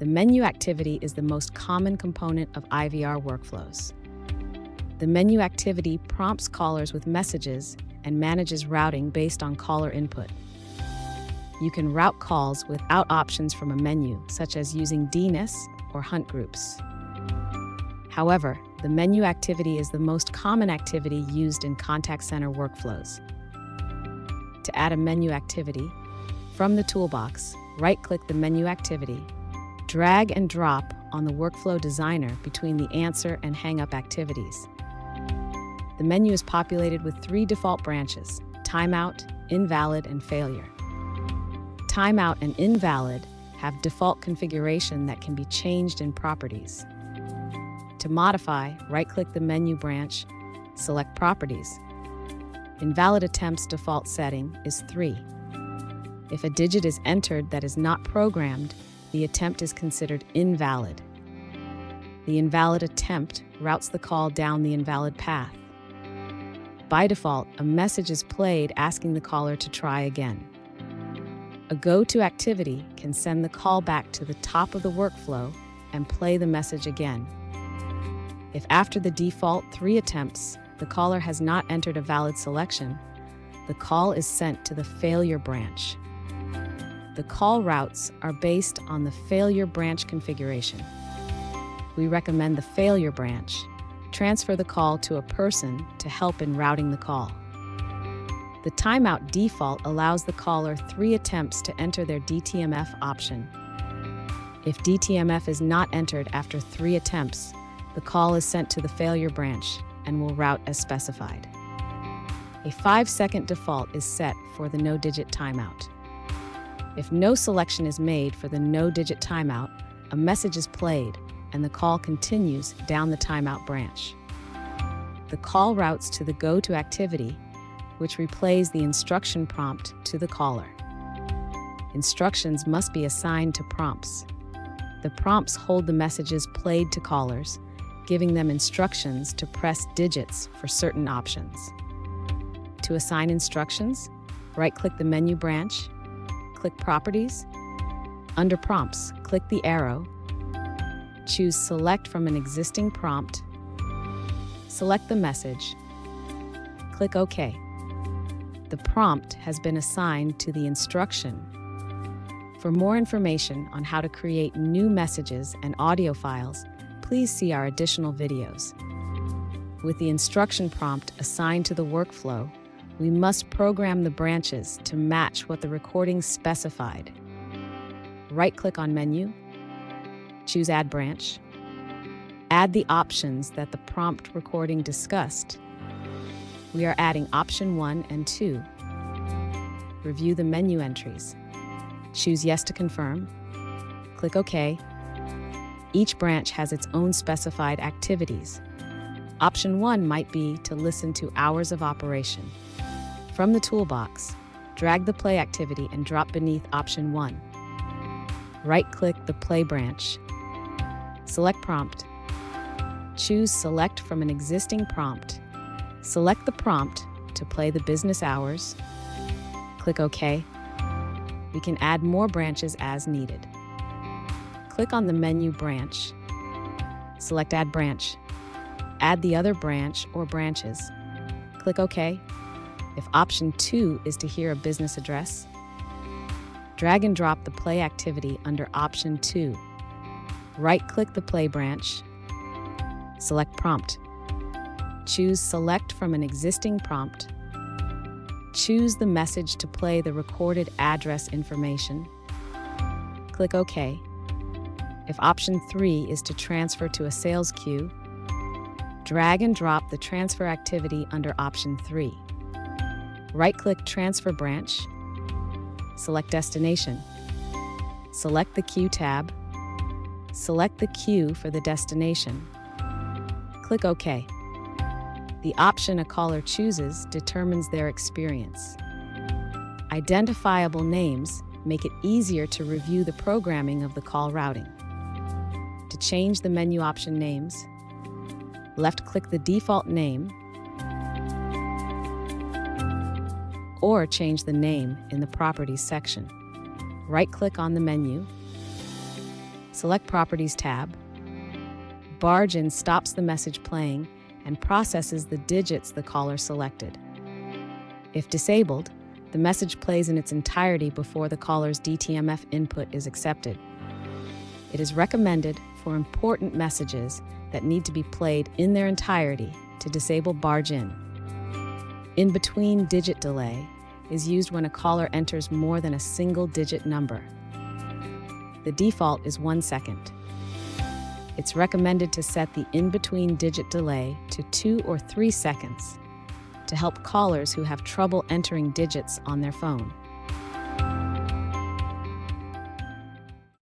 The menu activity is the most common component of IVR workflows. The menu activity prompts callers with messages and manages routing based on caller input. You can route calls without options from a menu, such as using DNIS or hunt groups. However, the menu activity is the most common activity used in contact center workflows. To add a menu activity, from the toolbox, right-click the menu activity, drag and drop on the workflow designer between the answer and hang-up activities. The menu is populated with 3 default branches: timeout, invalid, and failure. Timeout and invalid have default configuration that can be changed in properties. To modify, right-click the menu branch, select Properties. Invalid attempts default setting is 3. If a digit is entered that is not programmed, the attempt is considered invalid. The invalid attempt routes the call down the invalid path. By default, a message is played asking the caller to try again. A go-to activity can send the call back to the top of the workflow and play the message again. If after the default 3 attempts, the caller has not entered a valid selection, the call is sent to the failure branch. The call routes are based on the failure branch configuration. We recommend the failure branch. Transfer the call to a person to help in routing the call. The timeout default allows the caller 3 attempts to enter their DTMF option. If DTMF is not entered after 3 attempts, the call is sent to the failure branch and will route as specified. A 5-second default is set for the no-digit timeout. If no selection is made for the no-digit timeout, a message is played and the call continues down the timeout branch. The call routes to the go-to activity, which replays the instruction prompt to the caller. Instructions must be assigned to prompts. The prompts hold the messages played to callers, giving them instructions to press digits for certain options. To assign instructions, right-click the menu branch, click Properties. Under Prompts, click the arrow, choose Select from an existing prompt, select the message, click OK. The prompt has been assigned to the instruction. For more information on how to create new messages and audio files, please see our additional videos. With the instruction prompt assigned to the workflow, we must program the branches to match what the recording specified. Right-click on Menu, choose Add Branch. Add the options that the prompt recording discussed. We are adding Option 1 and 2. Review the menu entries. Choose Yes to confirm. Click OK. Each branch has its own specified activities. Option 1 might be to listen to hours of operation. From the toolbox, drag the play activity and drop beneath Option 1. Right-click the play branch. Select Prompt. Choose Select from an existing prompt. Select the prompt to play the business hours. Click OK. We can add more branches as needed. Click on the menu branch. Select Add Branch. Add the other branch or branches. Click OK. If Option 2 is to hear a business address, drag and drop the play activity under Option 2. Right-click the play branch. Select Prompt. Choose Select from an existing prompt. Choose the message to play the recorded address information. Click OK. If Option 3 is to transfer to a sales queue, drag and drop the transfer activity under Option 3. Right-click Transfer Branch. Select Destination. Select the Queue tab. Select the queue for the destination. Click OK. The option a caller chooses determines their experience. Identifiable names make it easier to review the programming of the call routing. To change the menu option names, left-click the default name or change the name in the Properties section. Right-click on the menu, Select Properties tab. Barge in stops the message playing and processes the digits the caller selected. If disabled, the message plays in its entirety before the caller's DTMF input is accepted. It is recommended for important messages that need to be played in their entirety to disable barge in. In-between digit delay is used when a caller enters more than a single digit number. The default is 1 second. It's recommended to set the in-between digit delay to 2 or 3 seconds to help callers who have trouble entering digits on their phone.